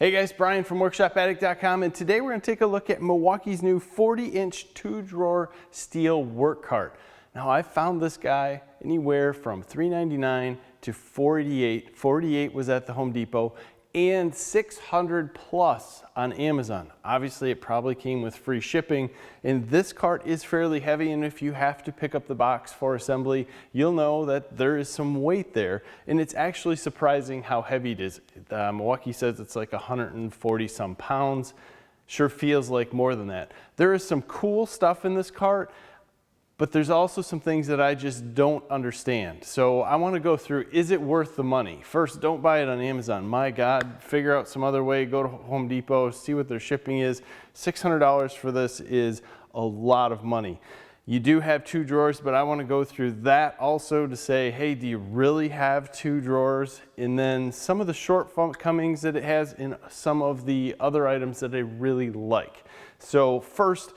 Hey guys, Brian from WorkshopAddict.com, and today we're going to take a look at Milwaukee's new 40-inch 2-drawer steel work cart. Now I found this guy anywhere from $3.99 to $48. $48 was at the Home Depot and $600 plus on Amazon. Obviously it probably came with free shipping, and this cart is fairly heavy, and if you have to pick up the box for assembly, you'll know that there is some weight there, and it's actually surprising how heavy it is. Milwaukee says it's like 140 some pounds. Sure feels like more than that. There is some cool stuff in this cart, but there's also some things that I just don't understand. So I want to go through, is it worth the money? First, don't buy it on Amazon. My God, figure out some other way, go to Home Depot, see what their shipping is. $600 for this is a lot of money. You do have 2 drawers, but I want to go through that also to say, hey, do you really have 2 drawers? And then some of the shortcomings that it has in some of the other items that I really like. So first,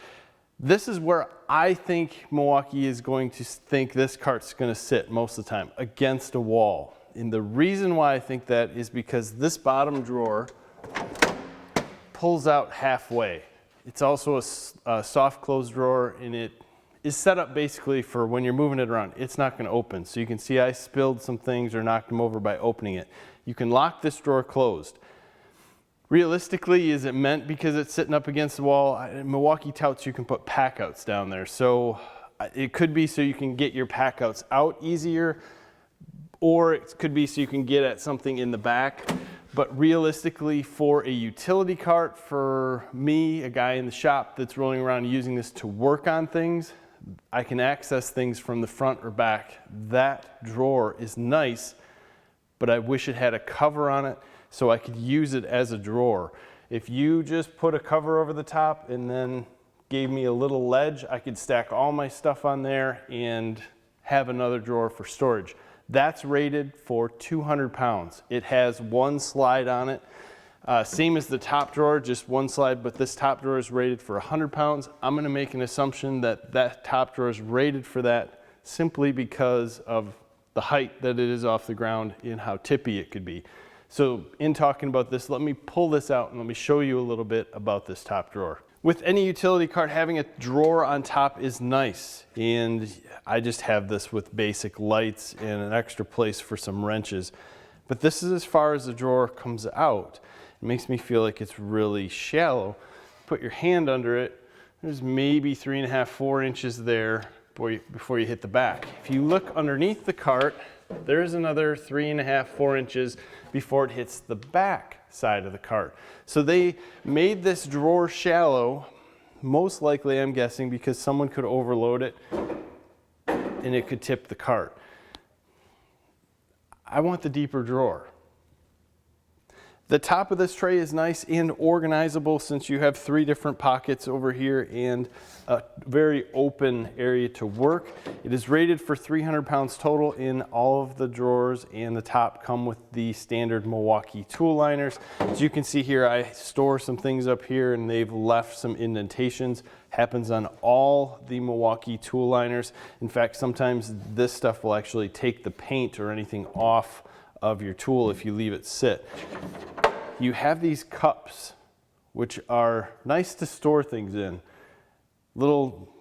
this is where I think Milwaukee is going to think this cart's going to sit most of the time, against a wall. And the reason why I think that is because this bottom drawer pulls out halfway. It's also a soft close drawer, and it is set up basically for when you're moving it around. It's not going to open. So you can see I spilled some things or knocked them over by opening it. You can lock this drawer closed. Realistically, is it meant because it's sitting up against the wall? Milwaukee touts you can put pack outs down there. So it could be so you can get your pack outs out easier, or it could be so you can get at something in the back. But realistically, for a utility cart, for me, a guy in the shop that's rolling around using this to work on things, I can access things from the front or back. That drawer is nice, but I wish it had a cover on it so I could use it as a drawer. If you just put a cover over the top and then gave me a little ledge, I could stack all my stuff on there and have another drawer for storage. That's rated for 200 pounds. It has 1 slide on it. Same as the top drawer, just 1 slide, but this top drawer is rated for 100 pounds. I'm gonna make an assumption that that top drawer is rated for that simply because of the height that it is off the ground and how tippy it could be. So in talking about this, let me pull this out and let me show you a little bit about this top drawer. With any utility cart, having a drawer on top is nice, and I just have this with basic lights and an extra place for some wrenches. But this is as far as the drawer comes out. It makes me feel like it's really shallow. Put your hand under it, there's maybe 3.5, 4 inches there before you hit the back. If you look underneath the cart, there's another 3.5, 4 inches before it hits the back side of the cart. So they made this drawer shallow, most likely I'm guessing because someone could overload it and it could tip the cart. I want the deeper drawer. The top of this tray is nice and organizable since you have 3 different pockets over here and a very open area to work. It is rated for 300 pounds total, in all of the drawers and the top come with the standard Milwaukee tool liners. As you can see here, I store some things up here and they've left some indentations. Happens on all the Milwaukee tool liners. In fact, sometimes this stuff will actually take the paint or anything off of your tool if you leave it sit. You have these cups, which are nice to store things in. Little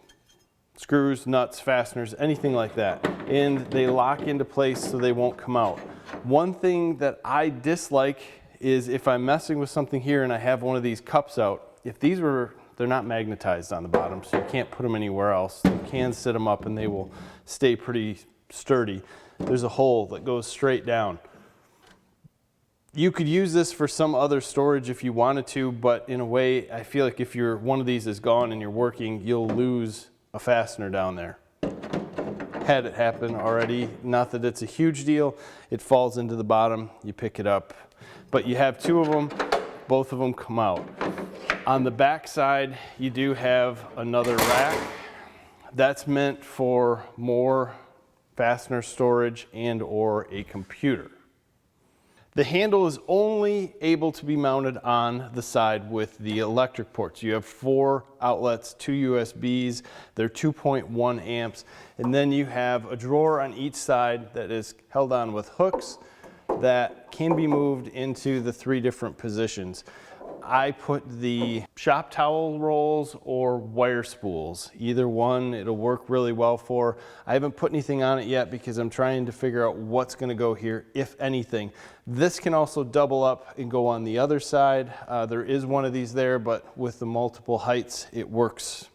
screws, nuts, fasteners, anything like that. And they lock into place so they won't come out. One thing that I dislike is if I'm messing with something here and I have one of these cups out, if these were, they're not magnetized on the bottom, so you can't put them anywhere else. You can sit them up and they will stay pretty sturdy. There's a hole that goes straight down. You could use this for some other storage if you wanted to, but in a way, I feel like if one of these is gone and you're working, you'll lose a fastener down there. Had it happen already. Not that it's a huge deal. It falls into the bottom, you pick it up. But you have 2 of them, both of them come out. On the back side, you do have another rack. That's meant for more fastener storage and or a computer. The handle is only able to be mounted on the side with the electric ports. You have 4 outlets, 2 USBs, they're 2.1 amps, and then you have a drawer on each side that is held on with hooks that can be moved into the 3 different positions. I put the shop towel rolls or wire spools. Either one, it'll work really well for. I haven't put anything on it yet because I'm trying to figure out what's going to go here, if anything. This can also double up and go on the other side. There is one of these there, but with the multiple heights, it works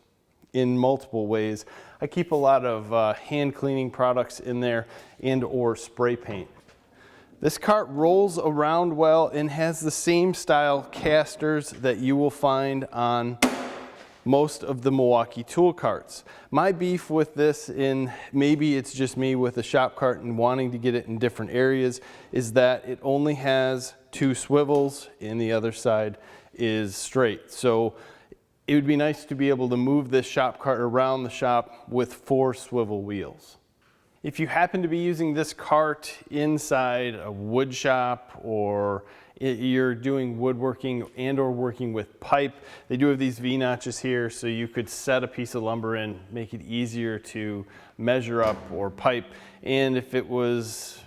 in multiple ways. I keep a lot of hand cleaning products in there and or spray paint. This cart rolls around well and has the same style casters that you will find on most of the Milwaukee Tool carts. My beef with this, and maybe it's just me with a shop cart and wanting to get it in different areas, is that it only has 2 swivels and the other side is straight. So it would be nice to be able to move this shop cart around the shop with 4 swivel wheels. If you happen to be using this cart inside a wood shop, or you're doing woodworking and or working with pipe, they do have these V-notches here, so you could set a piece of lumber in, make it easier to measure up or pipe. And if it was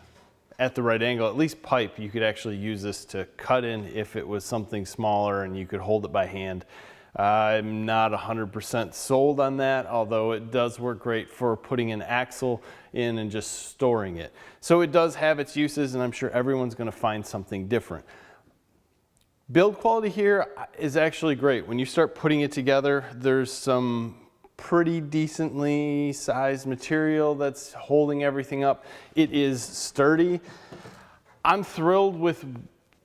at the right angle, at least pipe, you could actually use this to cut in if it was something smaller and you could hold it by hand. I'm not 100% sold on that, although it does work great for putting an axle in and just storing it. So it does have its uses, and I'm sure everyone's going to find something different. Build quality here is actually great. When you start putting it together, there's some pretty decently sized material that's holding everything up. It is sturdy. I'm thrilled with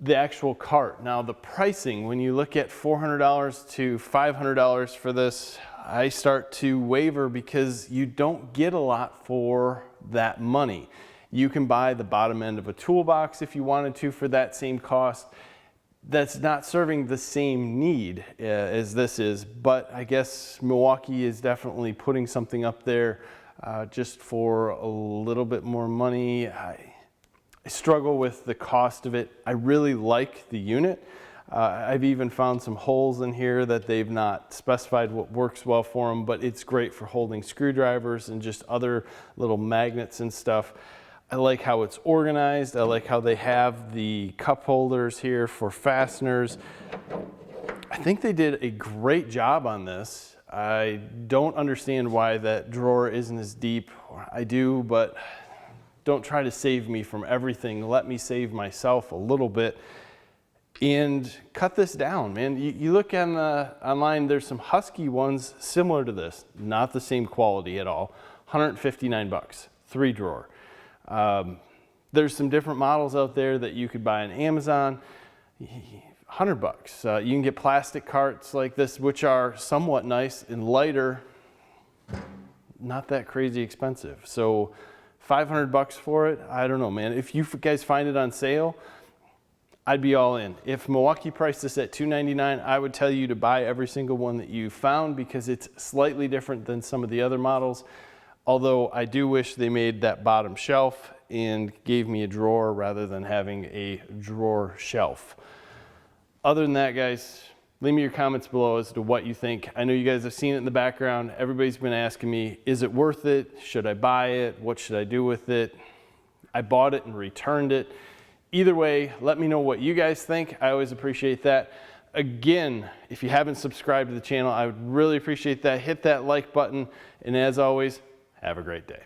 the actual cart. Now the pricing, when you look at $400 to $500 for this, I start to waver because you don't get a lot for that money. You can buy the bottom end of a toolbox if you wanted to for that same cost. That's not serving the same need as this is, but I guess Milwaukee is definitely putting something up there just for a little bit more money. I struggle with the cost of it. I really like the unit. I've even found some holes in here that they've not specified what works well for them, but it's great for holding screwdrivers and just other little magnets and stuff. I like how it's organized. I like how they have the cup holders here for fasteners. I think they did a great job on this. I don't understand why that drawer isn't as deep. I do, but don't try to save me from everything. Let me save myself a little bit and cut this down, man. You look on online, there's some Husky ones similar to this, not the same quality at all. 159 bucks, 3 drawer. There's some different models out there that you could buy on Amazon, 100 bucks. You can get plastic carts like this, which are somewhat nice and lighter, not that crazy expensive. So 500 bucks for it, I don't know, man. If you guys find it on sale, I'd be all in. If Milwaukee priced this at $299, I would tell you to buy every single one that you found because it's slightly different than some of the other models. Although I do wish they made that bottom shelf and gave me a drawer rather than having a drawer shelf. Other than that, guys, leave me your comments below as to what you think. I know you guys have seen it in the background. Everybody's been asking me, is it worth it? Should I buy it? What should I do with it? I bought it and returned it. Either way, let me know what you guys think. I always appreciate that. Again, if you haven't subscribed to the channel, I would really appreciate that. Hit that like button. And as always, have a great day.